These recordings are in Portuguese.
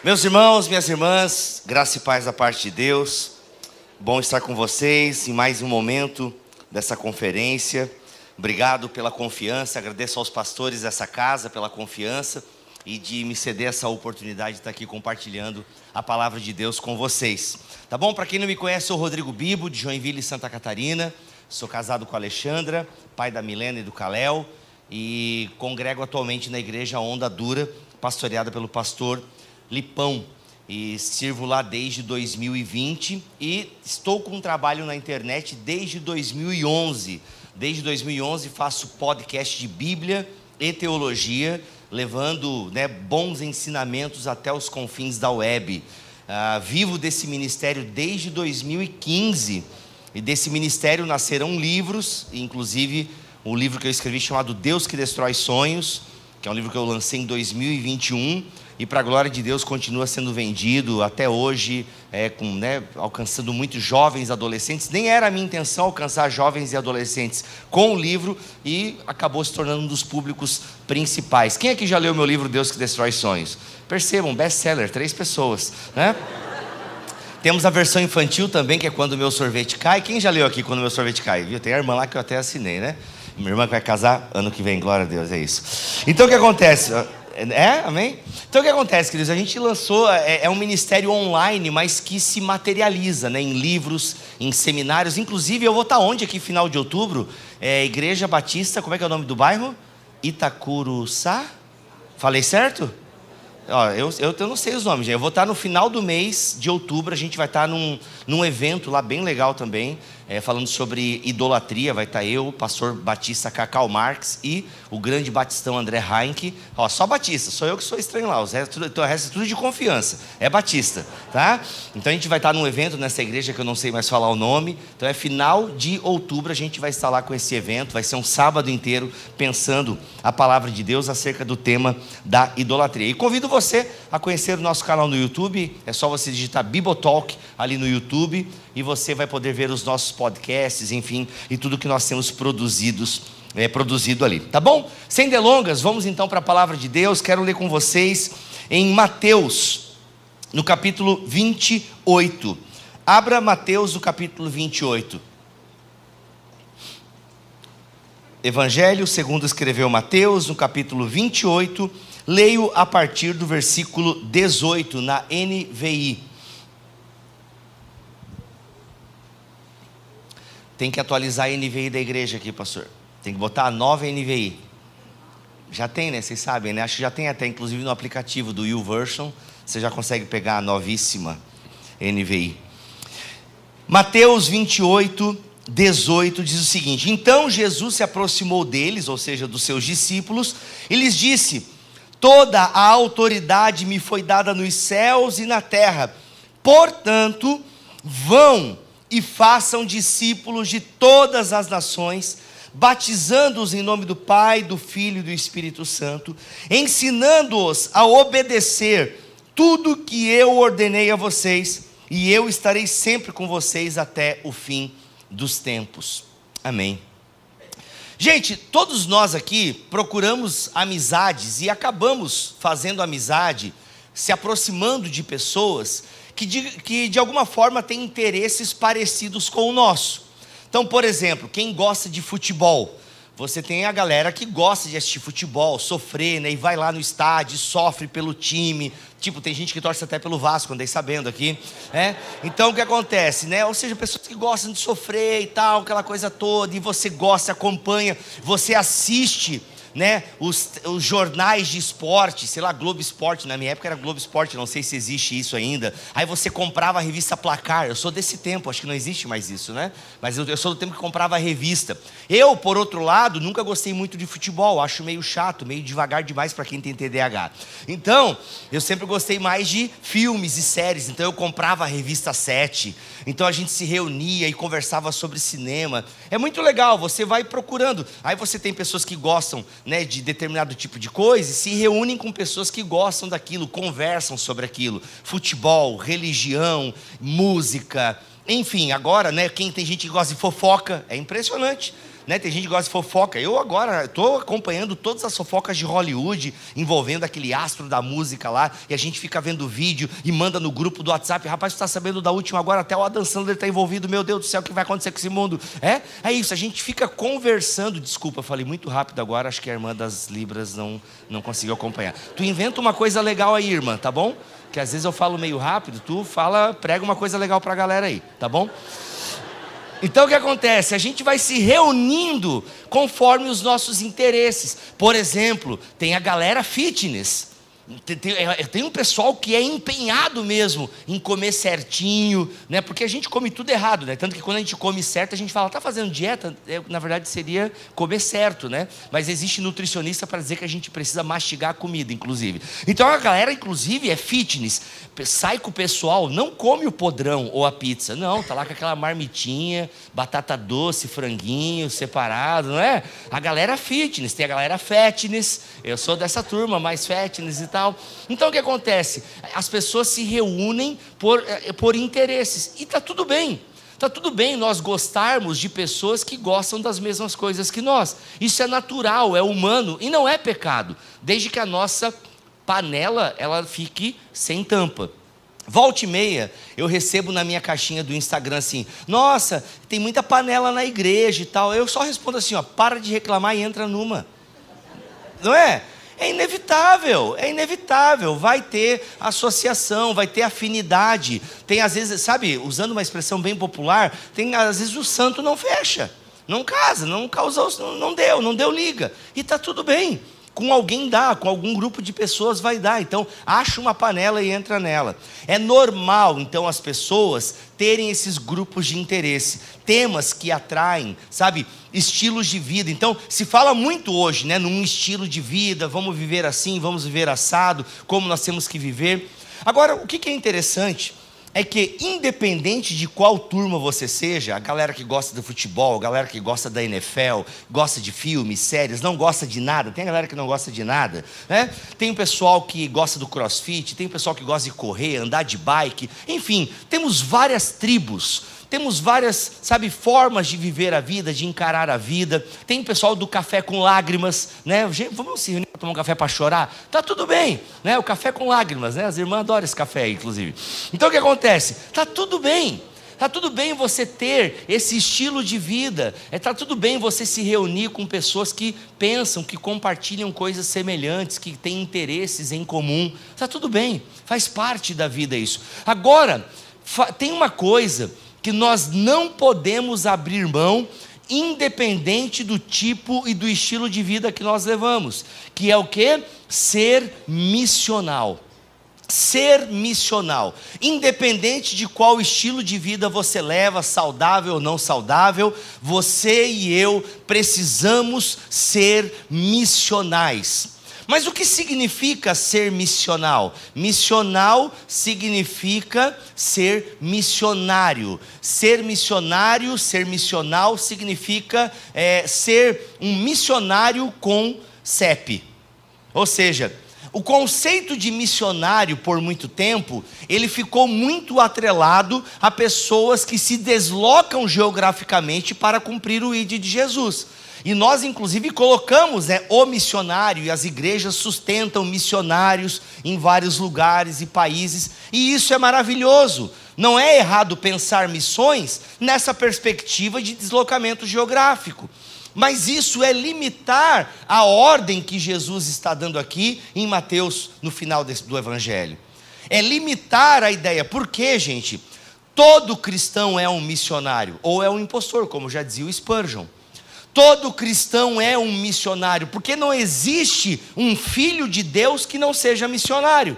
Meus irmãos, minhas irmãs, graça e paz da parte de Deus. Bom estar com vocês em mais um momento dessa conferência. Obrigado pela confiança, agradeço aos pastores dessa casa pela confiança e de me ceder essa oportunidade de estar aqui compartilhando a palavra de Deus com vocês. Tá bom? Para quem não me conhece, sou o Rodrigo Bibo, de Joinville, Santa Catarina. Sou casado com a Alexandra, pai da Milena e do Caléu, e congrego atualmente na igreja Onda Dura, pastoreada pelo pastor Lipão, e sirvo lá desde 2020 e estou com um trabalho na internet desde 2011. Desde 2011 faço podcast de Bíblia e teologia, levando bons ensinamentos até os confins da web. Vivo desse ministério desde 2015 e desse ministério nascerão livros, inclusive um livro que eu escrevi chamado Deus que Destrói Sonhos, que é um livro que eu lancei em 2021 e para a glória de Deus continua sendo vendido até hoje, alcançando muitos jovens e adolescentes. Nem era a minha intenção alcançar jovens e adolescentes com o livro e acabou se tornando um dos públicos principais. Quem aqui já leu meu livro Deus que Destrói Sonhos? Percebam, best-seller, 3 pessoas, né? Temos a versão infantil também, que é Quando o Meu Sorvete Cai. Quem já leu aqui Quando o Meu Sorvete Cai? Viu? Tem a irmã lá que eu até assinei, né? Minha irmã que vai casar ano que vem, glória a Deus, é isso. Então o que acontece? Amém? Então o que acontece, queridos? A gente lançou, é um ministério online, mas que se materializa, em livros, em seminários. Inclusive eu vou estar onde aqui, final de outubro? Igreja Batista, como é que é o nome do bairro? Itacuruçá? Falei certo? Eu não sei os nomes, gente. Eu vou estar no final do mês de outubro. A gente vai estar num evento lá bem legal também, falando sobre idolatria. Vai estar eu, o pastor Batista Cacau Marques e o grande batistão André Heinck. Só Batista, sou eu que sou estranho lá. O resto é tudo de confiança, é Batista, tá? Então a gente vai estar num evento nessa igreja que eu não sei mais falar o nome. Então é final de outubro, a gente vai estar lá com esse evento. Vai ser um sábado inteiro pensando a palavra de Deus acerca do tema da idolatria. E convido você a conhecer o nosso canal no YouTube. É só você digitar Bibotalk ali no YouTube e você vai poder ver os nossos podcasts, enfim, e tudo que nós temos produzido ali, tá bom? Sem delongas, vamos então para a palavra de Deus. Quero ler com vocês em Mateus, no capítulo 28. Abra Mateus no capítulo 28. Evangelho segundo escreveu Mateus, no capítulo 28. Leio a partir do versículo 18 na NVI. Tem que atualizar a NVI da igreja aqui, pastor. Tem que botar a nova NVI. Já tem, né? Vocês sabem, né? Acho que já tem até, inclusive no aplicativo do YouVersion, você já consegue pegar a novíssima NVI. Mateus 28, 18 diz o seguinte: Então Jesus se aproximou deles, ou seja, dos seus discípulos, e lhes disse: Toda a autoridade me foi dada nos céus e na terra. Portanto, vão e façam discípulos de todas as nações, batizando-os em nome do Pai, do Filho e do Espírito Santo, ensinando-os a obedecer tudo que eu ordenei a vocês, e eu estarei sempre com vocês até o fim dos tempos. Amém. Gente, todos nós aqui procuramos amizades e acabamos fazendo amizade, se aproximando de pessoas que de alguma forma têm interesses parecidos com o nosso. Então, por exemplo, quem gosta de futebol, você tem a galera que gosta de assistir futebol, sofrer, e vai lá no estádio, sofre pelo time. Tipo, tem gente que torce até pelo Vasco, andei sabendo aqui, Então, o que acontece, Ou seja, pessoas que gostam de sofrer e tal, aquela coisa toda, e você gosta, acompanha, você assiste, os jornais de esporte, sei lá, Globo Esporte. Na minha época era Globo Esporte, não sei se existe isso ainda. Aí você comprava a revista Placar. Eu sou desse tempo, acho que não existe mais isso, Mas eu sou do tempo que comprava a revista. Eu, por outro lado, nunca gostei muito de futebol. Acho meio chato, meio devagar demais para quem tem TDAH. Então, eu sempre gostei mais de filmes e séries. Então eu comprava a revista 7. Então a gente se reunia e conversava sobre cinema. É muito legal, você vai procurando. Aí você tem pessoas que gostam de determinado tipo de coisa e se reúnem com pessoas que gostam daquilo, conversam sobre aquilo. Futebol, religião, música, enfim. Agora, quem tem gente que gosta de fofoca, é impressionante. né? Tem gente que gosta de fofoca. Eu agora estou acompanhando todas as fofocas de Hollywood, envolvendo aquele astro da música lá, e a gente fica vendo vídeo e manda no grupo do WhatsApp. Rapaz, você está sabendo da última agora, até o Adam Sandler está envolvido. Meu Deus do céu, o que vai acontecer com esse mundo? É isso, a gente fica conversando. Desculpa, falei muito rápido agora, acho que a irmã das Libras não conseguiu acompanhar. Tu inventa uma coisa legal aí, irmã, tá bom? Que às vezes eu falo meio rápido, tu prega uma coisa legal pra galera aí, tá bom? Então o que acontece? A gente vai se reunindo conforme os nossos interesses. Por exemplo, tem a galera fitness. Tem um pessoal que é empenhado mesmo em comer certinho, né? Porque a gente come tudo errado, né? Tanto que quando a gente come certo, a gente fala, tá fazendo dieta? Na verdade seria comer certo, né? Mas existe nutricionista para dizer que a gente precisa mastigar a comida, inclusive. Então a galera, inclusive, é fitness. Sai com o pessoal, não come o podrão ou a pizza. Não, tá lá com aquela marmitinha, batata doce, franguinho separado, não é? A galera fitness, tem a galera fatness. Eu sou dessa turma, mais fatness e tal. Então o que acontece? As pessoas se reúnem por interesses. E está tudo bem. Está tudo bem nós gostarmos de pessoas que gostam das mesmas coisas que nós. Isso é natural, é humano e não é pecado. Desde que a nossa panela ela fique sem tampa. Volta e meia, eu recebo na minha caixinha do Instagram assim, nossa, tem muita panela na igreja e tal. Eu só respondo assim, para de reclamar e entra numa. Não é? É inevitável, vai ter associação, vai ter afinidade. Tem às vezes, sabe, usando uma expressão bem popular, tem às vezes o santo não fecha, não casa, não causou, não deu liga. E está tudo bem. Com alguém dá, com algum grupo de pessoas vai dar. Então, acha uma panela e entra nela. É normal, então, as pessoas terem esses grupos de interesse. Temas que atraem, sabe? Estilos de vida. Então, se fala muito hoje, né? Num estilo de vida, vamos viver assim, vamos viver assado, como nós temos que viver. Agora, o que é interessante é que, independente de qual turma você seja, a galera que gosta do futebol, a galera que gosta da NFL, gosta de filmes, séries, não gosta de nada, tem a galera que não gosta de nada, né? Tem o pessoal que gosta do crossfit, tem o pessoal que gosta de correr, andar de bike, enfim, temos várias tribos. Temos várias, formas de viver a vida, de encarar a vida. Tem o pessoal do café com lágrimas, né? Vamos se reunir para tomar um café para chorar? Tá tudo bem, né? O café com lágrimas, né? As irmãs adoram esse café, inclusive. Então o que acontece? Tá tudo bem. Está tudo bem você ter esse estilo de vida. Está tudo bem você se reunir com pessoas que pensam, que compartilham coisas semelhantes, que têm interesses em comum. Está tudo bem, faz parte da vida isso. Agora, tem uma coisa que nós não podemos abrir mão, independente do tipo e do estilo de vida que nós levamos, que é o quê? Ser missional. Ser missional, independente de qual estilo de vida você leva, saudável ou não saudável, você e eu precisamos ser missionais. Mas o que significa ser missional? Missional significa ser missionário. Ser missionário, ser missional significa ser um missionário com CEP. Ou seja, o conceito de missionário, por muito tempo, ele ficou muito atrelado a pessoas que se deslocam geograficamente para cumprir o ID de Jesus. E nós, inclusive, colocamos o missionário, e as igrejas sustentam missionários em vários lugares e países, e isso é maravilhoso. Não é errado pensar missões nessa perspectiva de deslocamento geográfico. Mas isso é limitar a ordem que Jesus está dando aqui em Mateus, no final do Evangelho. É limitar a ideia. Por quê, gente? Todo cristão é um missionário, ou é um impostor, como já dizia o Spurgeon. Todo cristão é um missionário, porque não existe um filho de Deus que não seja missionário.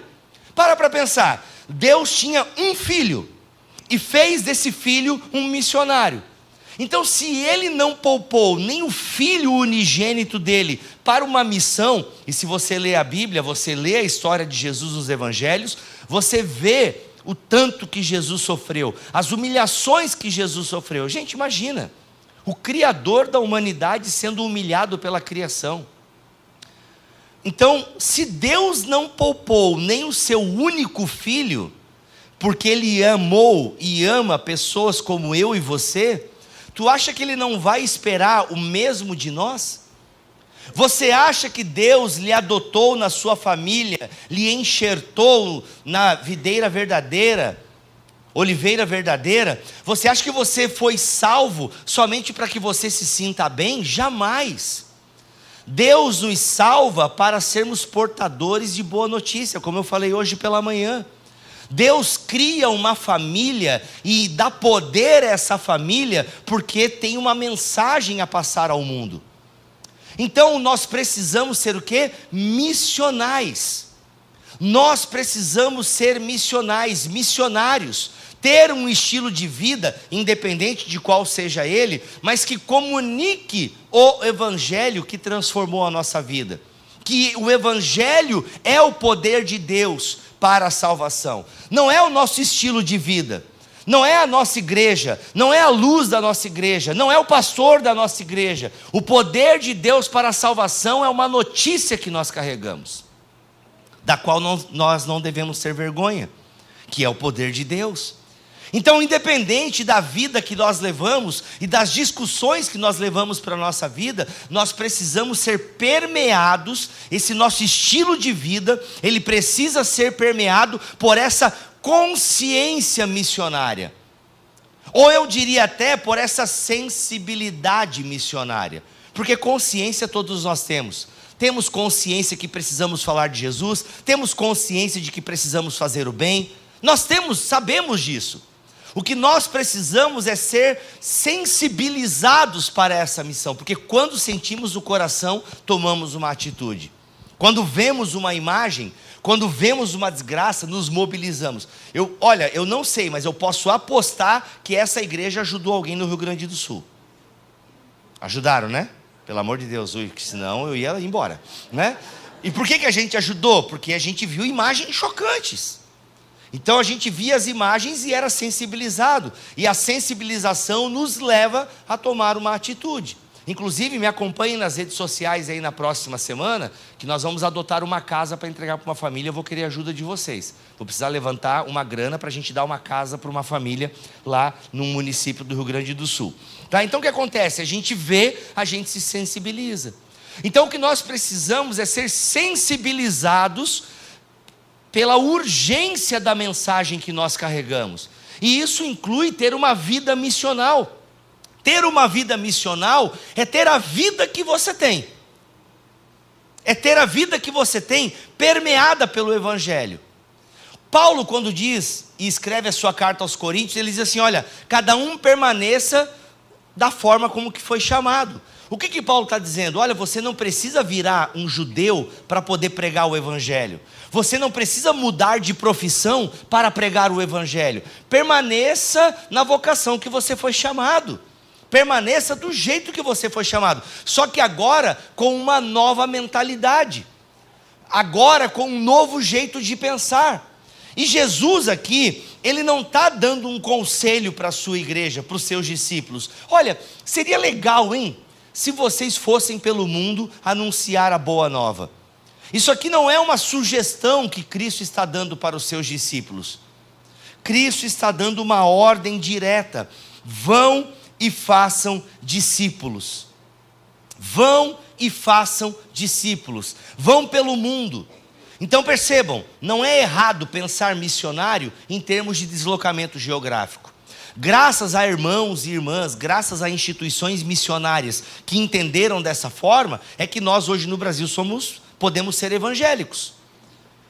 Para pensar, Deus tinha um filho, e fez desse filho um missionário. Então, se ele não poupou nem o filho unigênito dele para uma missão, e se você lê a Bíblia, você lê a história de Jesus nos Evangelhos, você vê o tanto que Jesus sofreu, as humilhações que Jesus sofreu. Gente, imagina, o Criador da humanidade sendo humilhado pela criação. Então, se Deus não poupou nem o seu único filho, porque Ele amou e ama pessoas como eu e você, tu acha que Ele não vai esperar o mesmo de nós? Você acha que Deus lhe adotou na sua família, lhe enxertou na videira verdadeira, oliveira verdadeira? Você acha que você foi salvo somente para que você se sinta bem? Jamais. Deus nos salva para sermos portadores de boa notícia, como eu falei hoje pela manhã. Deus cria uma família e dá poder a essa família porque tem uma mensagem a passar ao mundo. Então nós precisamos ser o quê? Missionais. Nós precisamos ser missionários. Ter um estilo de vida, independente de qual seja ele, mas que comunique o evangelho que transformou a nossa vida. Que o evangelho é o poder de Deus para a salvação. Não é o nosso estilo de vida, não é a nossa igreja, não é a luz da nossa igreja, não é o pastor da nossa igreja. O poder de Deus para a salvação é uma notícia que nós carregamos, da qual nós não devemos ter vergonha, que é o poder de Deus. Então, independente da vida que nós levamos e das discussões que nós levamos para a nossa vida, nós precisamos ser permeados, esse nosso estilo de vida, ele precisa ser permeado por essa consciência missionária. Ou eu diria até por essa sensibilidade missionária. Porque consciência todos nós temos. Temos consciência que precisamos falar de Jesus, temos consciência de que precisamos fazer o bem. Sabemos disso. O que nós precisamos é ser sensibilizados para essa missão, porque quando sentimos o coração, tomamos uma atitude. Quando vemos uma imagem, quando vemos uma desgraça, nos mobilizamos. Eu não sei, mas eu posso apostar que essa igreja ajudou alguém no Rio Grande do Sul. Ajudaram, né? Pelo amor de Deus, senão eu ia embora, né? E por que a gente ajudou? Porque a gente viu imagens chocantes. Então a gente via as imagens e era sensibilizado. E a sensibilização nos leva a tomar uma atitude. Inclusive, me acompanhem nas redes sociais aí na próxima semana, que nós vamos adotar uma casa para entregar para uma família. Eu vou querer a ajuda de vocês. Vou precisar levantar uma grana para a gente dar uma casa para uma família lá no município do Rio Grande do Sul. Tá? Então o que acontece? A gente vê, a gente se sensibiliza. Então o que nós precisamos é ser sensibilizados pela urgência da mensagem que nós carregamos. E isso inclui ter uma vida missional. Ter uma vida missional é ter a vida que você tem. É ter a vida que você tem permeada pelo Evangelho. Paulo, quando diz e escreve a sua carta aos Coríntios, ele diz assim, olha, cada um permaneça da forma como que foi chamado. O que Paulo está dizendo? Olha, você não precisa virar um judeu para poder pregar o Evangelho. Você não precisa mudar de profissão para pregar o Evangelho. Permaneça na vocação que você foi chamado. Permaneça do jeito que você foi chamado. Só que agora com uma nova mentalidade. Agora com um novo jeito de pensar. E Jesus aqui, ele não está dando um conselho para a sua igreja, para os seus discípulos. Olha, seria legal, hein? Se vocês fossem pelo mundo anunciar a boa nova. Isso aqui não é uma sugestão que Cristo está dando para os seus discípulos. Cristo está dando uma ordem direta. Vão e façam discípulos. Vão e façam discípulos. Vão pelo mundo. Então percebam, não é errado pensar missionário em termos de deslocamento geográfico. Graças a irmãos e irmãs, graças a instituições missionárias que entenderam dessa forma, é que nós hoje no Brasil podemos ser evangélicos.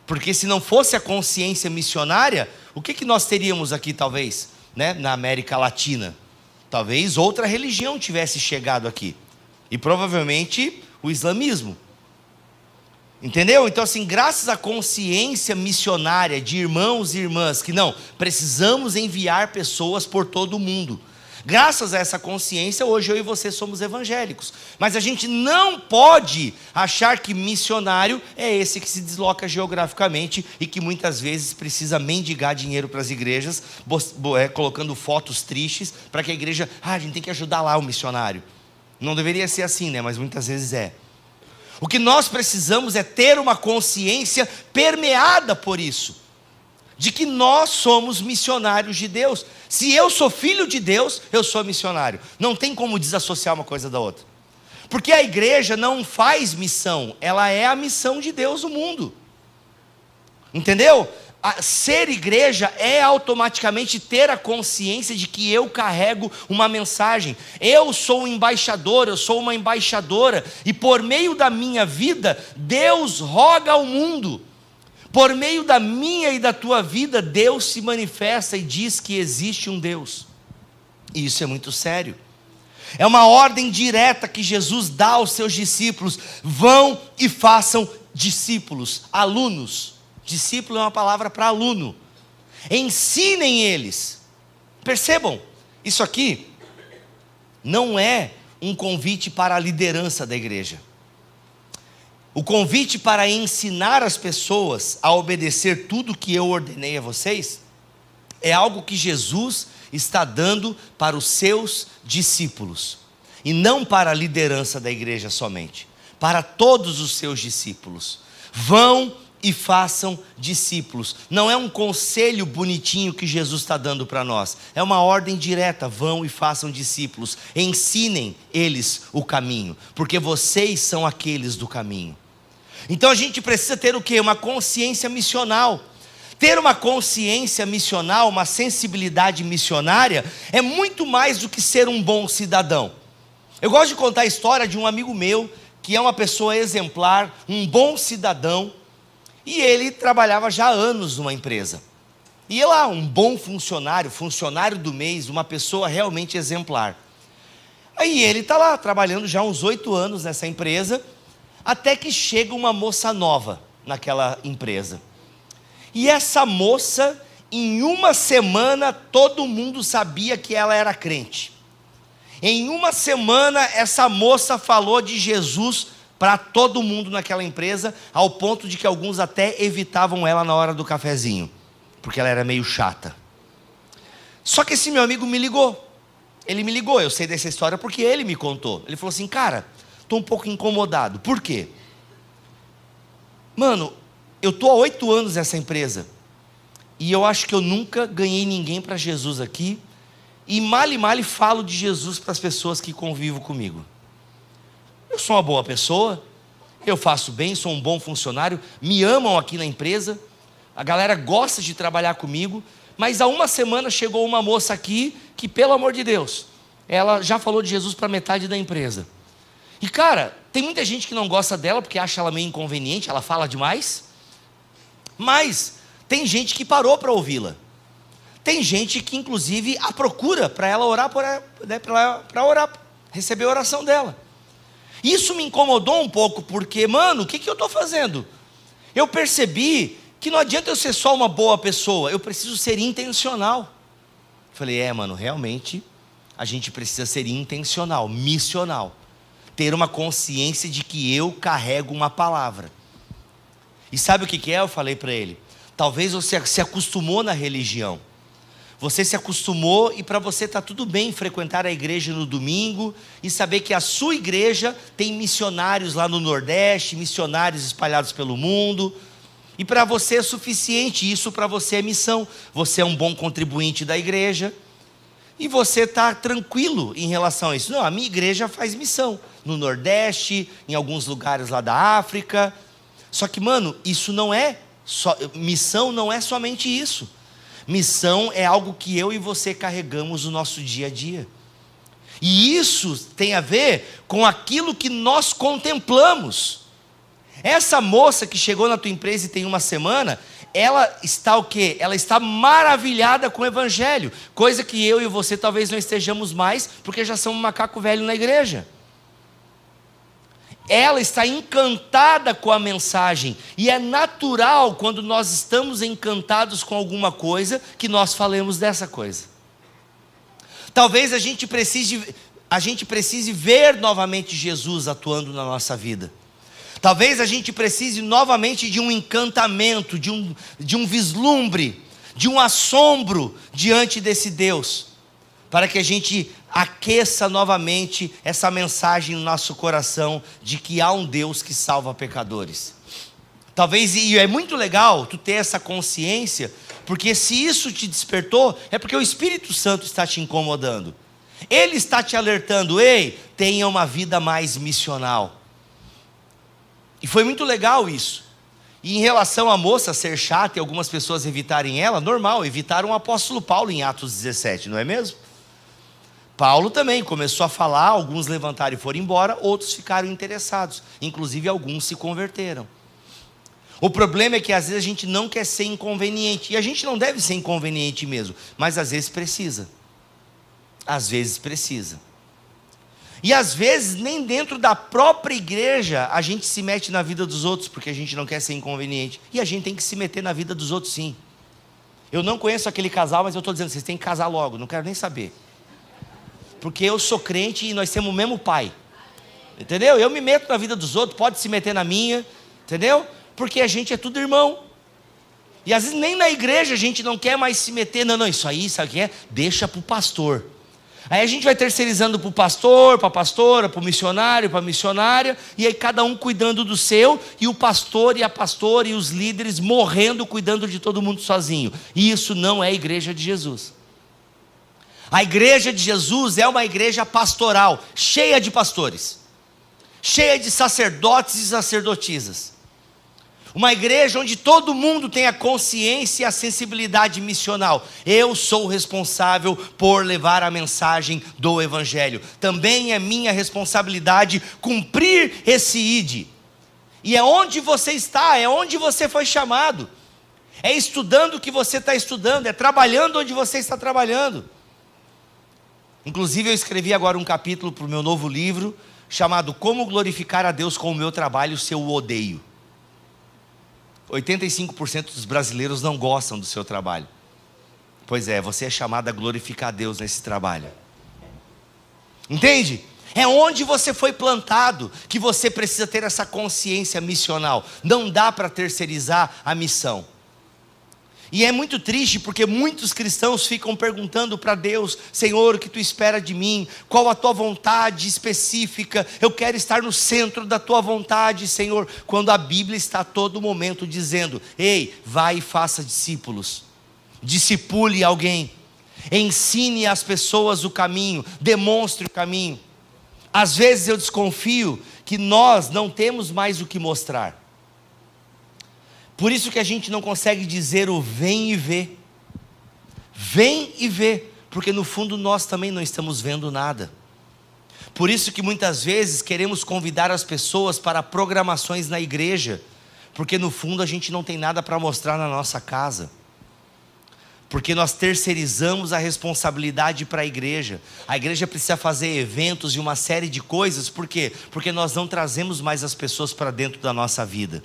Porque se não fosse a consciência missionária, o que nós teríamos aqui talvez, né, na América Latina? Talvez outra religião tivesse chegado aqui. E provavelmente o islamismo. Entendeu? Então assim, graças à consciência missionária de irmãos e irmãs, que não, precisamos enviar pessoas por todo o mundo. Graças a essa consciência, hoje eu e você somos evangélicos. Mas a gente não pode achar que missionário é esse que se desloca geograficamente e que muitas vezes precisa mendigar dinheiro para as igrejas, colocando fotos tristes, para que a igreja, a gente tem que ajudar lá o missionário. Não deveria ser assim, né? Mas muitas vezes é. O que nós precisamos é ter uma consciência permeada por isso. de que nós somos missionários de Deus. Se eu sou filho de Deus, eu sou missionário. Não tem como desassociar uma coisa da outra. Porque a igreja não faz missão, ela é a missão de Deus no mundo. Entendeu? Ser igreja é automaticamente ter a consciência de que eu carrego uma mensagem. Eu sou um embaixador, eu sou uma embaixadora, e por meio da minha vida, Deus roga ao mundo. Por meio da minha e da tua vida, Deus se manifesta e diz que existe um Deus. E isso é muito sério. É uma ordem direta que Jesus dá aos seus discípulos: vão e façam discípulos, alunos. Discípulo é uma palavra para aluno. Ensinem eles. Percebam, isso aqui não é um convite para a liderança da igreja. O convite para ensinar as pessoas a obedecer tudo que eu ordenei a vocês é algo que Jesus está dando para os seus discípulos, e não para a liderança da igreja somente, para todos os seus discípulos. Vão e façam discípulos. Não é um conselho bonitinho que Jesus está dando para nós, é uma ordem direta: vão e façam discípulos, ensinem eles o caminho, porque vocês são aqueles do caminho. Então a gente precisa ter o quê? Uma consciência missional. Ter uma consciência missional, uma sensibilidade missionária, é muito mais do que ser um bom cidadão. Eu gosto de contar a história de um amigo meu, que é uma pessoa exemplar, um bom cidadão, e ele trabalhava já há anos numa empresa. E ele lá, um bom funcionário, funcionário do mês, uma pessoa realmente exemplar. Aí ele está lá, trabalhando já há uns 8 anos nessa empresa, até que chega uma moça nova naquela empresa. E essa moça, em uma semana, todo mundo sabia que ela era crente. Em uma semana, essa moça falou de Jesus para todo mundo naquela empresa, ao ponto de que alguns até evitavam ela na hora do cafezinho, porque ela era meio chata. Só que esse meu amigo me ligou. Ele me ligou, eu sei dessa história porque ele me contou. Ele falou assim: cara, estou um pouco incomodado. Por quê? Mano, eu estou há 8 anos nessa empresa, e eu acho que eu nunca ganhei ninguém para Jesus aqui, e mal falo de Jesus para as pessoas que convivem comigo. Eu sou uma boa pessoa, eu faço bem, sou um bom funcionário, me amam aqui na empresa, a galera gosta de trabalhar comigo, mas há uma semana chegou uma moça aqui, que pelo amor de Deus, ela já falou de Jesus para metade da empresa. E cara, tem muita gente que não gosta dela, porque acha ela meio inconveniente, ela fala demais. Mas tem gente que parou para ouvi-la. Tem gente que inclusive a procura para ela orar, para orar, receber a oração dela. Isso me incomodou um pouco, porque, mano, o que eu estou fazendo? Eu percebi que não adianta eu ser só uma boa pessoa, eu preciso ser intencional. Falei, mano, realmente a gente precisa ser intencional, missional. Ter uma consciência de que eu carrego uma palavra. E sabe o que é? Eu falei para ele: talvez você se acostumou na religião. Você se acostumou e para você está tudo bem frequentar a igreja no domingo e saber que a sua igreja tem missionários lá no Nordeste, missionários espalhados pelo mundo. E para você é suficiente, isso para você é missão. Você é um bom contribuinte da igreja e você está tranquilo em relação a isso. Não, a minha igreja faz missão no Nordeste, em alguns lugares lá da África. Só que, mano, isso não é só, missão não é somente isso. Missão é algo que eu e você carregamos no nosso dia a dia. E isso tem a ver com aquilo que nós contemplamos. Essa moça que chegou na tua empresa e tem uma semana, ela está o quê? Ela está maravilhada com o evangelho, coisa que eu e você talvez não estejamos mais, porque já somos um macaco velho na igreja. Ela está encantada com a mensagem, e é natural quando nós estamos encantados com alguma coisa, que nós falemos dessa coisa. Talvez a gente precise ver novamente Jesus atuando na nossa vida. Talvez a gente precise novamente de um encantamento, de um vislumbre, de um assombro diante desse Deus, para que a gente aqueça novamente essa mensagem no nosso coração de que há um Deus que salva pecadores. Talvez, e é muito legal tu ter essa consciência, Porque se isso te despertou, é porque o Espírito Santo está te incomodando. Ele está te alertando: ei, tenha uma vida mais missional. E foi muito legal isso. E em relação à moça ser chata e algumas pessoas evitarem ela, normal, evitaram o apóstolo Paulo em Atos 17, não é mesmo? Paulo também começou a falar, alguns levantaram e foram embora, outros ficaram interessados, inclusive alguns se converteram. O problema é que às vezes a gente não quer ser inconveniente, e a gente não deve ser inconveniente mesmo, mas às vezes precisa. Às vezes precisa. E às vezes nem dentro da própria igreja a gente se mete na vida dos outros, porque a gente não quer ser inconveniente. E a gente tem que se meter na vida dos outros, sim. Eu não conheço aquele casal, mas eu estou dizendo, vocês têm que casar logo, não quero nem saber. Porque eu sou crente e nós temos o mesmo pai. Entendeu? Eu me meto na vida dos outros, pode se meter na minha, entendeu? Porque a gente é tudo irmão. E às vezes nem na igreja a gente não quer mais se meter. Não, isso aí, sabe o que é? Deixa para o pastor. Aí a gente vai terceirizando para o pastor, para a pastora, para o missionário, para a missionária, e aí cada um cuidando do seu, e o pastor e a pastora e os líderes morrendo, cuidando de todo mundo sozinho. E isso não é a igreja de Jesus. A igreja de Jesus é uma igreja pastoral, cheia de pastores, cheia de sacerdotes e sacerdotisas. Uma igreja onde todo mundo tem a consciência e a sensibilidade missional. Eu sou responsável por levar a mensagem do Evangelho. Também é minha responsabilidade cumprir esse ID. E é onde você está, é onde você foi chamado. É estudando o que você está estudando, é trabalhando onde você está trabalhando. Inclusive eu escrevi agora um capítulo para o meu novo livro, chamado Como Glorificar a Deus com o Meu Trabalho, Se Eu o Odeio. 85% dos brasileiros não gostam do seu trabalho. Pois é, você é chamado a glorificar a Deus nesse trabalho. Entende? É onde você foi plantado que você precisa ter essa consciência missional. Não dá para terceirizar a missão. E é muito triste porque muitos cristãos ficam perguntando para Deus: Senhor, o que tu espera de mim? Qual a tua vontade específica? Eu quero estar no centro da tua vontade, Senhor. Quando a Bíblia está a todo momento dizendo: ei, vai e faça discípulos. Discipule alguém. Ensine às pessoas o caminho. Demonstre o caminho. Às vezes eu desconfio que nós não temos mais o que mostrar. Por isso que a gente não consegue dizer o vem e vê. Vem e vê, porque no fundo nós também não estamos vendo nada. Por isso que muitas vezes queremos convidar as pessoas para programações na igreja, porque no fundo a gente não tem nada para mostrar na nossa casa. Porque nós terceirizamos a responsabilidade para a igreja. A igreja precisa fazer eventos e uma série de coisas. Por quê? Porque nós não trazemos mais as pessoas para dentro da nossa vida.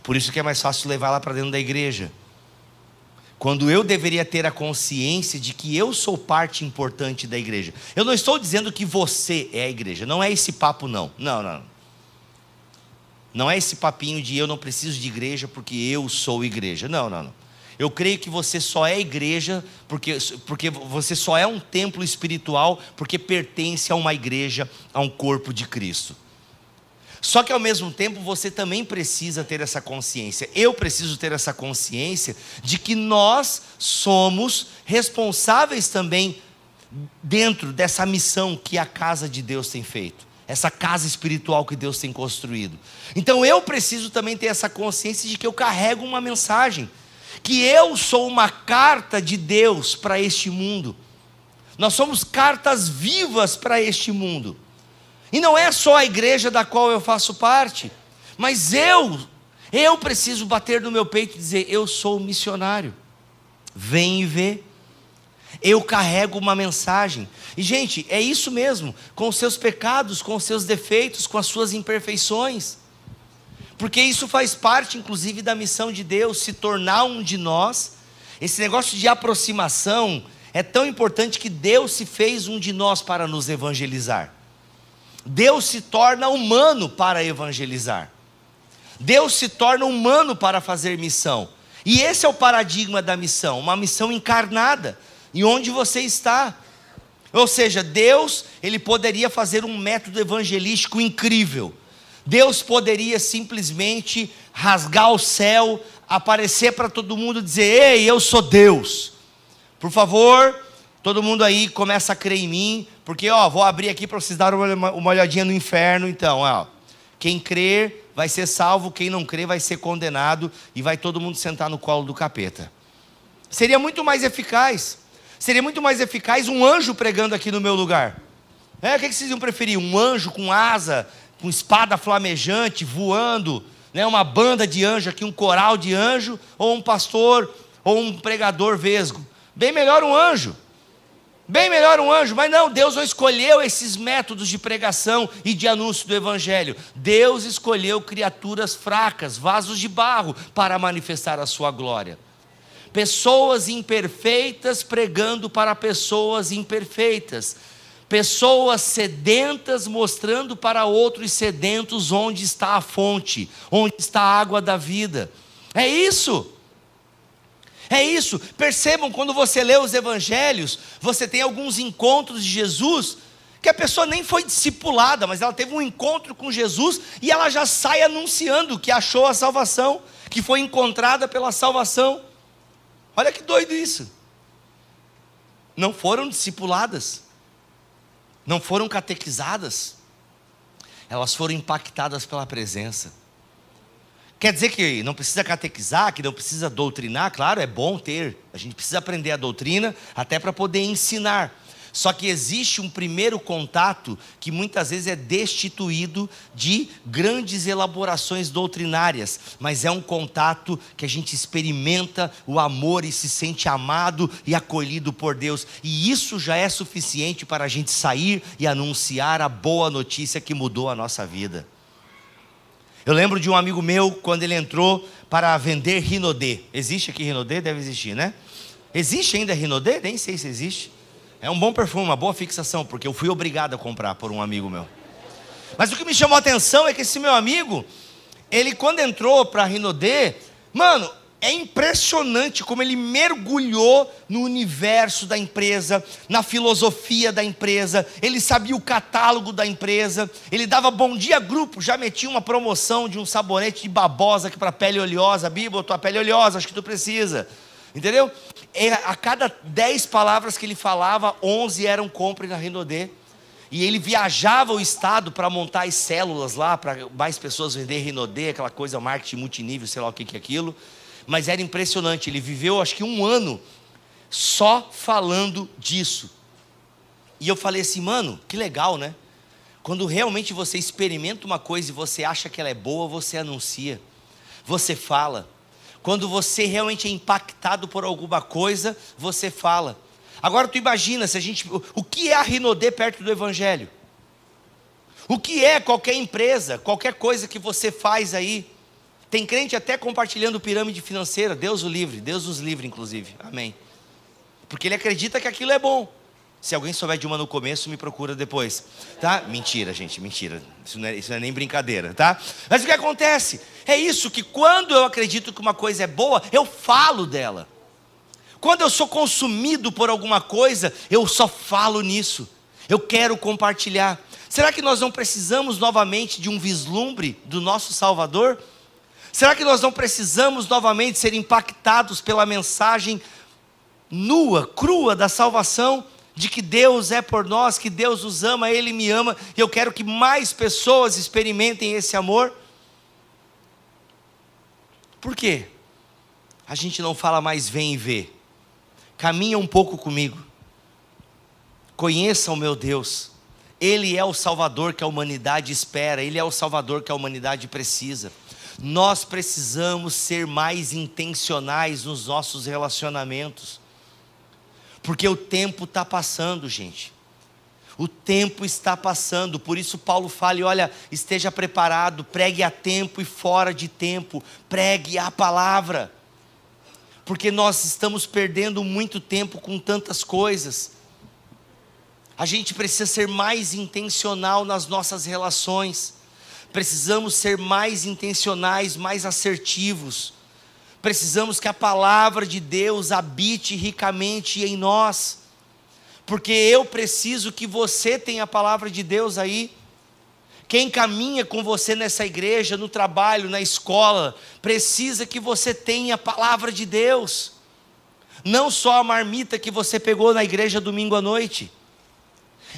Por isso que é mais fácil levar lá para dentro da igreja. Quando eu deveria ter a consciência de que eu sou parte importante da igreja. Eu não estou dizendo que você é a igreja. Não é esse papo não. Não. Não é esse papinho de eu não preciso de igreja porque eu sou igreja. Não. Eu creio que você só é igreja porque você só é um templo espiritual porque pertence a uma igreja, a um corpo de Cristo. Só que ao mesmo tempo você também precisa ter essa consciência. Eu preciso ter essa consciência de que nós somos responsáveis também dentro dessa missão que a casa de Deus tem feito. Essa casa espiritual que Deus tem construído. Então eu preciso também ter essa consciência de que eu carrego uma mensagem. Que eu sou uma carta de Deus para este mundo. Nós somos cartas vivas para este mundo. E não é só a igreja da qual eu faço parte, mas eu preciso bater no meu peito e dizer: eu sou missionário. Vem e vê. Eu carrego uma mensagem. E gente, é isso mesmo, com os seus pecados, com os seus defeitos, com as suas imperfeições. Porque isso faz parte inclusive da missão de Deus, se tornar um de nós. Esse negócio de aproximação é tão importante que Deus se fez um de nós para nos evangelizar. Deus se torna humano para evangelizar. Deus se torna humano para fazer missão. E esse é o paradigma da missão, uma missão encarnada, em onde você está. Ou seja, Deus, Ele poderia fazer um método evangelístico incrível. Deus poderia simplesmente rasgar o céu, aparecer para todo mundo e dizer: ei, eu sou Deus. Por favor, todo mundo aí começa a crer em mim, porque vou abrir aqui para vocês darem uma olhadinha no inferno. Então, quem crer vai ser salvo, quem não crer vai ser condenado, e vai todo mundo sentar no colo do capeta. Seria muito mais eficaz um anjo pregando aqui no meu lugar. O que vocês iam preferir? Um anjo com asa, com espada flamejante, voando, uma banda de anjo aqui, um coral de anjo, ou um pastor, ou um pregador vesgo? Bem melhor um anjo, mas não, Deus não escolheu esses métodos de pregação e de anúncio do Evangelho. Deus escolheu criaturas fracas, vasos de barro, para manifestar a sua glória. Pessoas imperfeitas pregando para pessoas imperfeitas. Pessoas sedentas mostrando para outros sedentos onde está a fonte, onde está a água da vida. É isso. Percebam, quando você lê os evangelhos, você tem alguns encontros de Jesus, que a pessoa nem foi discipulada, mas ela teve um encontro com Jesus, e ela já sai anunciando que achou a salvação, que foi encontrada pela salvação. Olha que doido isso. Não foram discipuladas, não foram catequizadas, elas foram impactadas pela presença. Quer dizer que não precisa catequizar, que não precisa doutrinar? Claro, é bom ter, a gente precisa aprender a doutrina, até para poder ensinar. Só que existe um primeiro contato que muitas vezes é destituído de grandes elaborações doutrinárias, mas é um contato que a gente experimenta o amor e se sente amado e acolhido por Deus, e isso já é suficiente para a gente sair e anunciar a boa notícia que mudou a nossa vida. Eu lembro de um amigo meu, quando ele entrou para vender Rinodê. Existe aqui Rinodê? Deve existir, né? Existe ainda Rinodê? Nem sei se existe. É um bom perfume, uma boa fixação, porque eu fui obrigado a comprar por um amigo meu. Mas o que me chamou a atenção é que esse meu amigo, ele quando entrou para Rinodê, mano, é impressionante como ele mergulhou no universo da empresa, na filosofia da empresa. Ele sabia o catálogo da empresa, ele dava bom dia grupo, já metia uma promoção de um sabonete de babosa aqui para pele oleosa. Bíblia, tua pele oleosa, acho que tu precisa. Entendeu? A cada 10 palavras que ele falava, 11 eram compre na Rinodê. E ele viajava o estado para montar as células lá, para mais pessoas vender Rinodê, aquela coisa, marketing multinível, sei lá o que é aquilo. Mas era impressionante, ele viveu acho que 1 ano só falando disso. E eu falei assim, mano, que legal, né? Quando realmente você experimenta uma coisa e você acha que ela é boa, você anuncia, você fala. Quando você realmente é impactado por alguma coisa, você fala. Agora tu imagina, o que é a Rinodê perto do Evangelho? O que é qualquer empresa, qualquer coisa que você faz aí? Tem crente até compartilhando pirâmide financeira, Deus o livre, Deus os livre inclusive, amém. Porque ele acredita que aquilo é bom. Se alguém souber de uma no começo, me procura depois, tá? Mentira, gente, mentira. Isso não é nem brincadeira, tá? Mas o que acontece? É isso, que quando eu acredito que uma coisa é boa, eu falo dela. Quando eu sou consumido por alguma coisa, eu só falo nisso. Eu quero compartilhar. Será que nós não precisamos novamente de um vislumbre do nosso Salvador? Será que nós não precisamos novamente ser impactados pela mensagem nua, crua da salvação? De que Deus é por nós, que Deus nos ama, Ele me ama, e eu quero que mais pessoas experimentem esse amor. Por quê? A gente não fala mais vem e vê. Caminha um pouco comigo. Conheça o meu Deus. Ele é o Salvador que a humanidade espera, Ele é o Salvador que a humanidade precisa. Nós precisamos ser mais intencionais nos nossos relacionamentos. Porque o tempo está passando, gente. O tempo está passando. Por isso Paulo fala, olha, esteja preparado, pregue a tempo e fora de tempo. Pregue a palavra. Porque nós estamos perdendo muito tempo com tantas coisas. A gente precisa ser mais intencional nas nossas relações. Precisamos ser mais intencionais, mais assertivos. Precisamos que a palavra de Deus habite ricamente em nós, porque eu preciso que você tenha a palavra de Deus aí, Quem caminha com você nessa igreja, no trabalho, na escola, precisa que você tenha a palavra de Deus. Não só a marmita que você pegou na igreja domingo à noite.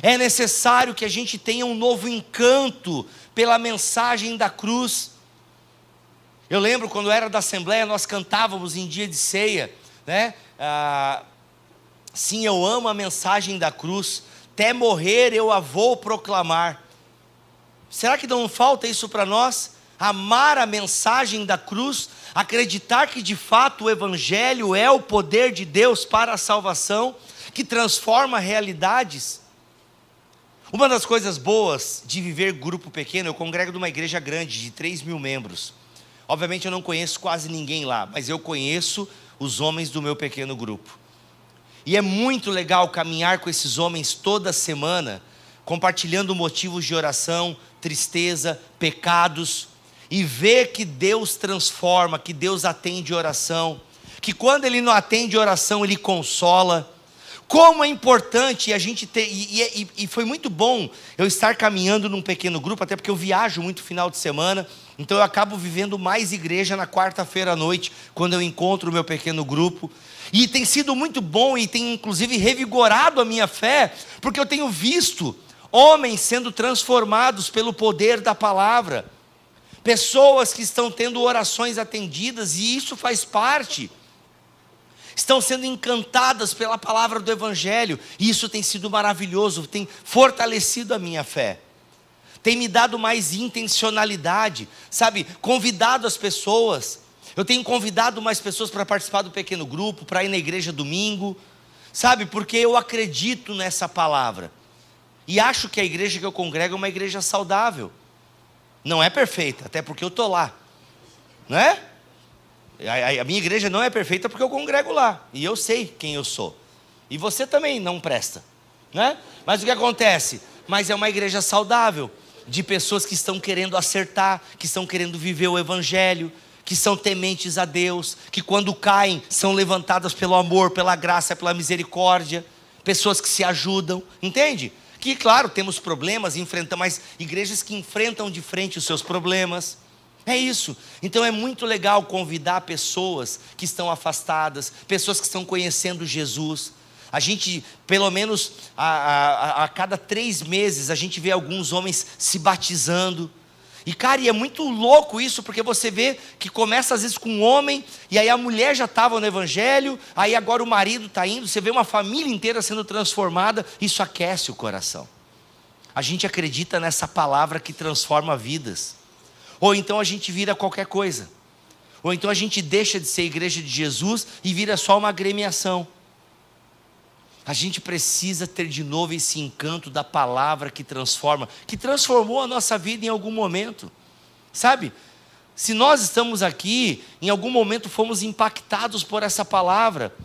É necessário que a gente tenha um novo encanto pela mensagem da cruz. Eu lembro quando eu era da Assembleia, nós cantávamos em dia de ceia, né? Sim, eu amo a mensagem da cruz, até morrer eu a vou proclamar. Será que não falta isso para nós? Amar a mensagem da cruz, acreditar que de fato o Evangelho é o poder de Deus para a salvação, que transforma realidades. Uma das coisas boas de viver grupo pequeno, eu congrego numa igreja grande de 3.000 membros. Obviamente eu não conheço quase ninguém lá, mas eu conheço os homens do meu pequeno grupo. E é muito legal caminhar com esses homens toda semana, compartilhando motivos de oração, tristeza, pecados, e ver que Deus transforma, que Deus atende oração, que quando Ele não atende oração, Ele consola. Como é importante a gente ter, e foi muito bom eu estar caminhando num pequeno grupo, até porque eu viajo muito final de semana, então eu acabo vivendo mais igreja na quarta-feira à noite, quando eu encontro o meu pequeno grupo, e tem sido muito bom, e tem inclusive revigorado a minha fé, porque eu tenho visto homens sendo transformados pelo poder da palavra, pessoas que estão tendo orações atendidas, e isso faz parte, estão sendo encantadas pela palavra do Evangelho, e isso tem sido maravilhoso, tem fortalecido a minha fé, tem me dado mais intencionalidade, sabe, convidado as pessoas, eu tenho convidado mais pessoas para participar do pequeno grupo, para ir na igreja domingo, sabe, porque eu acredito nessa palavra, e acho que a igreja que eu congrego é uma igreja saudável, não é perfeita, até porque eu estou lá, não é? A minha igreja não é perfeita porque eu congrego lá, e eu sei quem eu sou, e você também não presta, né? Mas o que acontece? Mas é uma igreja saudável, de pessoas que estão querendo acertar, que estão querendo viver o Evangelho, que são tementes a Deus, que quando caem, são levantadas pelo amor, pela graça, pela misericórdia, pessoas que se ajudam, entende? Que claro, temos problemas, mas igrejas que enfrentam de frente os seus problemas, é isso. Então é muito legal convidar pessoas que estão afastadas, pessoas que estão conhecendo Jesus. A gente, pelo menos a cada 3 meses, a gente vê alguns homens se batizando. E cara, e é muito louco isso, porque você vê que começa às vezes com um homem, e aí a mulher já estava no Evangelho, aí agora o marido está indo, você vê uma família inteira sendo transformada, isso aquece o coração. A gente acredita nessa palavra que transforma vidas. Ou então a gente vira qualquer coisa. Ou então a gente deixa de ser igreja de Jesus e vira só uma agremiação. A gente precisa ter de novo esse encanto da palavra que transforma, que transformou a nossa vida em algum momento. Sabe? Se nós estamos aqui, em algum momento fomos impactados por essa palavra.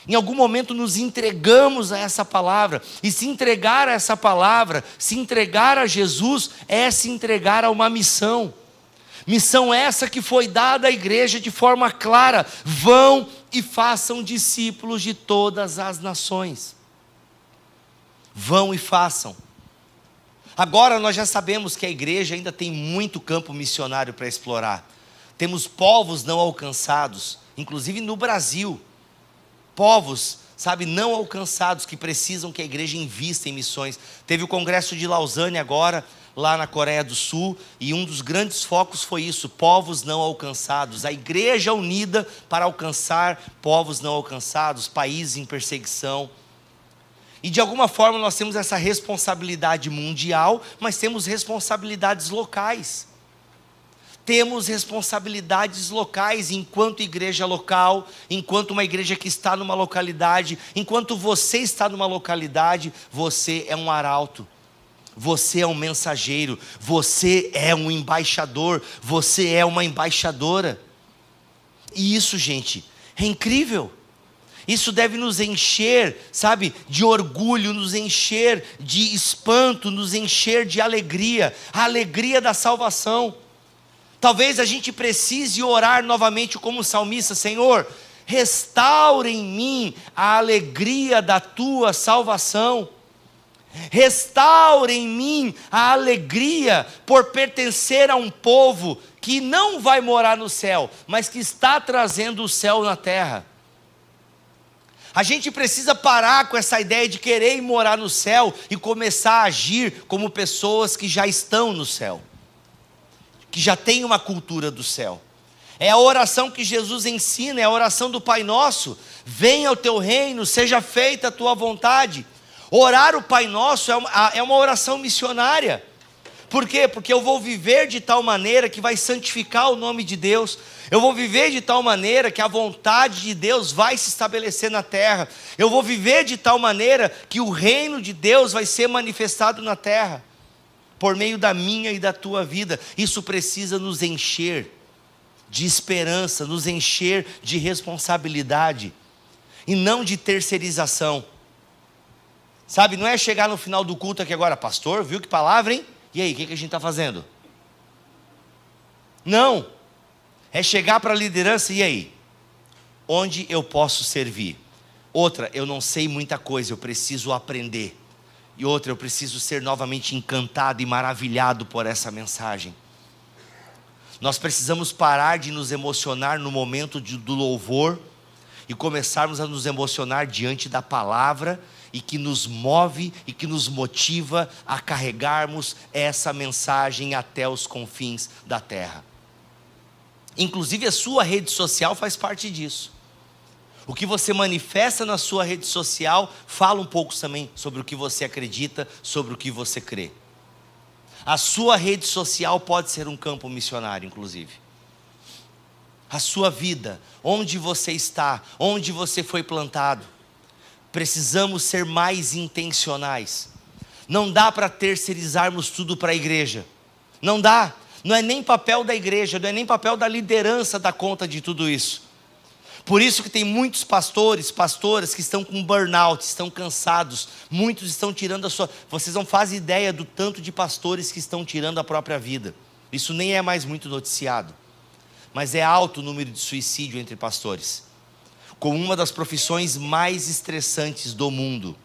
Em algum momento nos entregamos a essa palavra. E se entregar a essa palavra, se entregar a Jesus, é se entregar a uma missão. Missão essa que foi dada à igreja de forma clara: vão e façam discípulos de todas as nações. Vão e façam. Agora nós já sabemos que a igreja ainda tem muito campo missionário para explorar. Temos povos não alcançados, inclusive no Brasil. Povos, sabe, não alcançados, que precisam que a igreja invista em missões. Teve o congresso de Lausanne agora, lá na Coreia do Sul, e um dos grandes focos foi isso: povos não alcançados, a igreja unida para alcançar povos não alcançados, países em perseguição. E de alguma forma nós temos essa responsabilidade mundial, mas temos responsabilidades locais. Temos responsabilidades locais enquanto igreja local, enquanto uma igreja que está numa localidade, enquanto você está numa localidade, você é um arauto. Você é um mensageiro, você é um embaixador, você é uma embaixadora. E isso, gente, é incrível. Isso deve nos encher, sabe, de orgulho, nos encher de espanto, nos encher de alegria, a alegria da salvação. Talvez a gente precise orar novamente como salmista: Senhor, restaura em mim a alegria da tua salvação. Restaure em mim a alegria por pertencer a um povo que não vai morar no céu, mas que está trazendo o céu na terra. A gente precisa parar com essa ideia de querer ir morar no céu e começar a agir como pessoas que já estão no céu, que já têm uma cultura do céu. É a oração que Jesus ensina, é a oração do Pai Nosso: venha o teu reino, seja feita a tua vontade. Orar o Pai Nosso é uma oração missionária. Por quê? Porque eu vou viver de tal maneira que vai santificar o nome de Deus. Eu vou viver de tal maneira que a vontade de Deus vai se estabelecer na terra. Eu vou viver de tal maneira que o reino de Deus vai ser manifestado na terra, por meio da minha e da tua vida. Isso precisa nos encher de esperança, nos encher de responsabilidade, e não de terceirização. Sabe, não é chegar no final do culto aqui agora: pastor, viu que palavra, hein? E aí, o que a gente está fazendo? Não, é chegar para a liderança: e aí? Onde eu posso servir? Outra: eu não sei muita coisa, eu preciso aprender. E outra: eu preciso ser novamente encantado e maravilhado por essa mensagem. Nós precisamos parar de nos emocionar no momento do louvor e começarmos a nos emocionar diante da palavra, e que nos move e que nos motiva a carregarmos essa mensagem até os confins da terra. Inclusive a sua rede social faz parte disso. O que você manifesta na sua rede social fala um pouco também sobre o que você acredita, sobre o que você crê. A sua rede social pode ser um campo missionário, inclusive. A sua vida, onde você está, onde você foi plantado. Precisamos ser mais intencionais. Não dá para terceirizarmos tudo para a igreja. Não dá. Não é nem papel da igreja, não é nem papel da liderança dar conta de tudo isso. Por isso que tem muitos pastores, pastoras que estão com burnout, estão cansados. Muitos estão tirando a sua... Vocês não fazem ideia do tanto de pastores que estão tirando a própria vida. Isso nem é mais muito noticiado. Mas é alto o número de suicídio entre pastores, como uma das profissões mais estressantes do mundo.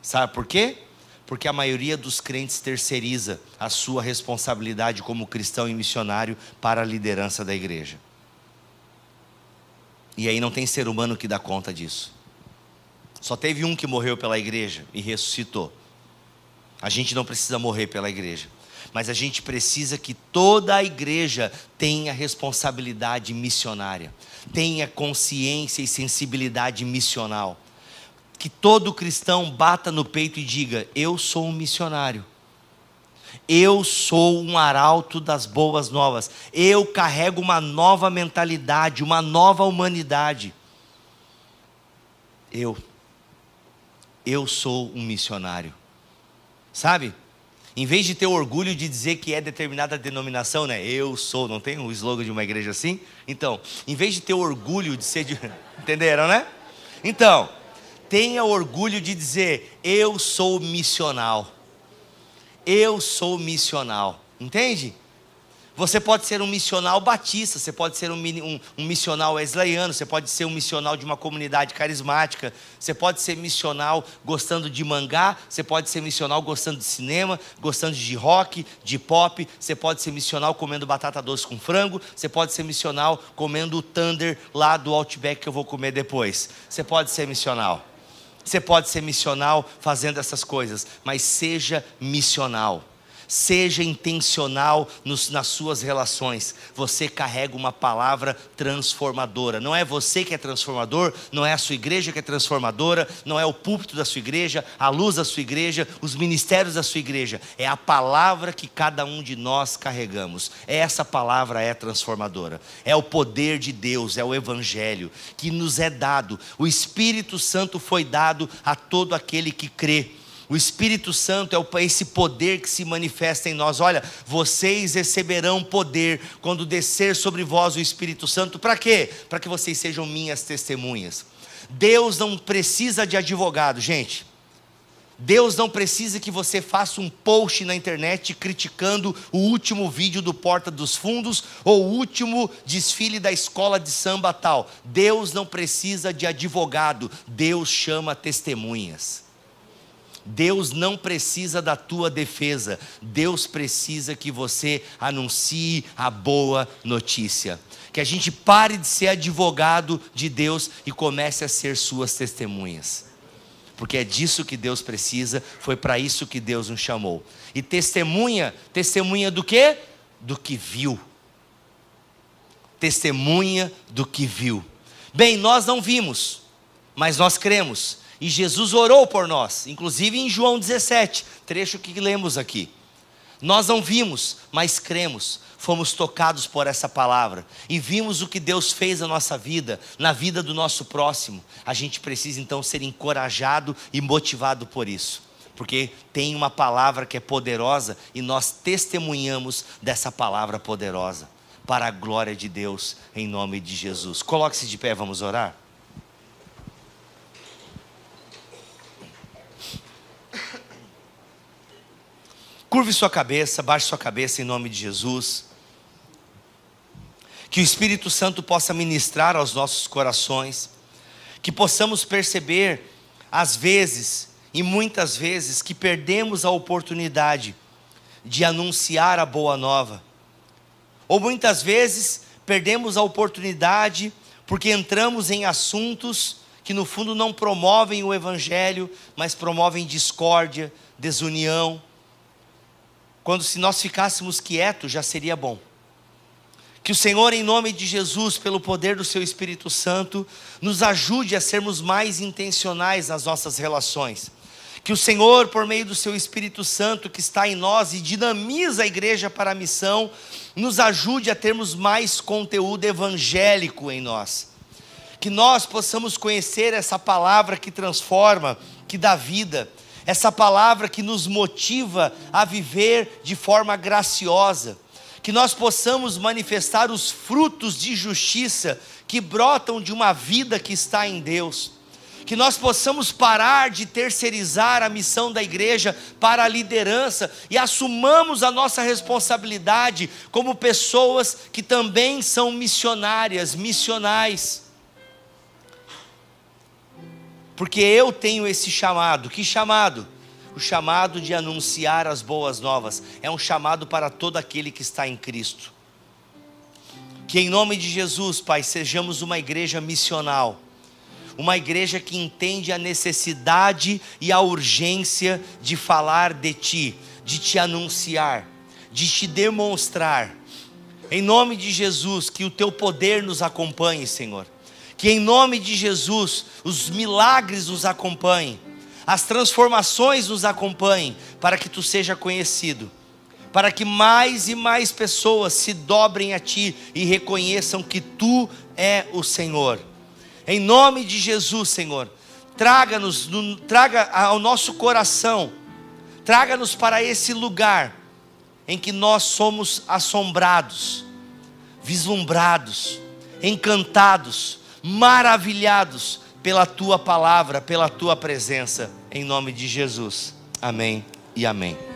Sabe por quê? Porque a maioria dos crentes terceiriza a sua responsabilidade como cristão e missionário para a liderança da igreja. E aí não tem ser humano que dá conta disso. Só teve um que morreu pela igreja e ressuscitou. A gente não precisa morrer pela igreja, mas a gente precisa que toda a igreja tenha responsabilidade missionária, tenha consciência e sensibilidade missional. Que todo cristão bata no peito e diga: eu sou um missionário, eu sou um arauto das boas novas, eu carrego uma nova mentalidade, uma nova humanidade. Eu sou um missionário. Sabe? Em vez de ter orgulho de dizer que é determinada denominação, né? Eu sou, não tem um slogan de uma igreja assim? Então, em vez de ter orgulho de ser entenderam, né? Então, tenha orgulho de dizer: eu sou missional. Eu sou missional. Entende? Você pode ser um missional batista, você pode ser um missional wesleyano, você pode ser um missional de uma comunidade carismática, você pode ser missional gostando de mangá, você pode ser missional gostando de cinema, gostando de rock, de pop, você pode ser missional comendo batata doce com frango, você pode ser missional comendo o Thunder lá do Outback que eu vou comer depois. Você pode ser missional. Você pode ser missional fazendo essas coisas, mas seja missional. Seja intencional nas suas relações. Você carrega uma palavra transformadora. Não é você que é transformador, não é a sua igreja que é transformadora, não é o púlpito da sua igreja, a luz da sua igreja, os ministérios da sua igreja. É a palavra que cada um de nós carregamos. Essa palavra é transformadora. É o poder de Deus, é o evangelho que nos é dado. O Espírito Santo foi dado a todo aquele que crê. O Espírito Santo é esse poder que se manifesta em nós. Olha, vocês receberão poder quando descer sobre vós o Espírito Santo. Para quê? Para que vocês sejam minhas testemunhas. Deus não precisa de advogado, gente. Deus não precisa que você faça um post na internet criticando o último vídeo do Porta dos Fundos ou o último desfile da escola de samba tal. Deus não precisa de advogado. Deus chama testemunhas. Deus não precisa da tua defesa. Deus precisa que você anuncie a boa notícia. Que a gente pare de ser advogado de Deus e comece a ser suas testemunhas. Porque é disso que Deus precisa, foi para isso que Deus nos chamou. E testemunha do quê? Do que viu. Testemunha do que viu. Bem, nós não vimos, mas nós cremos. E Jesus orou por nós, inclusive em João 17, trecho que lemos aqui. Nós não vimos, mas cremos. Fomos tocados por essa palavra e vimos o que Deus fez na nossa vida, na vida do nosso próximo. A gente precisa então ser encorajado e motivado por isso, porque tem uma palavra que é poderosa e nós testemunhamos dessa palavra poderosa, para a glória de Deus, em nome de Jesus. Coloque-se de pé, vamos orar. Curve sua cabeça, baixe sua cabeça em nome de Jesus. Que o Espírito Santo possa ministrar aos nossos corações, que possamos perceber, às vezes, e muitas vezes, que perdemos a oportunidade de anunciar a boa nova, ou muitas vezes perdemos a oportunidade porque entramos em assuntos que no fundo não promovem o Evangelho, mas promovem discórdia, desunião, quando se nós ficássemos quietos já seria bom. Que o Senhor, em nome de Jesus, pelo poder do seu Espírito Santo, nos ajude a sermos mais intencionais nas nossas relações. Que o Senhor, por meio do seu Espírito Santo que está em nós e dinamiza a igreja para a missão, nos ajude a termos mais conteúdo evangélico em nós. Que nós possamos conhecer essa palavra que transforma, que dá vida, essa palavra que nos motiva a viver de forma graciosa. Que nós possamos manifestar os frutos de justiça que brotam de uma vida que está em Deus. Que nós possamos parar de terceirizar a missão da igreja para a liderança e assumamos a nossa responsabilidade como pessoas que também são missionárias, missionais. Porque eu tenho esse chamado. Que chamado? O chamado de anunciar as boas novas. É um chamado para todo aquele que está em Cristo. Que em nome de Jesus, Pai, sejamos uma igreja missional. Uma igreja que entende a necessidade e a urgência de falar de Ti, de Te anunciar, de Te demonstrar. Em nome de Jesus, que o Teu poder nos acompanhe, Senhor. Que em nome de Jesus, os milagres nos acompanhem. As transformações nos acompanhem, para que Tu seja conhecido, para que mais e mais pessoas se dobrem a Ti e reconheçam que Tu é o Senhor. Em nome de Jesus, Senhor, traga ao nosso coração, traga-nos para esse lugar em que nós somos assombrados, vislumbrados, encantados, maravilhados pela Tua palavra, pela Tua presença, em nome de Jesus. Amém e amém.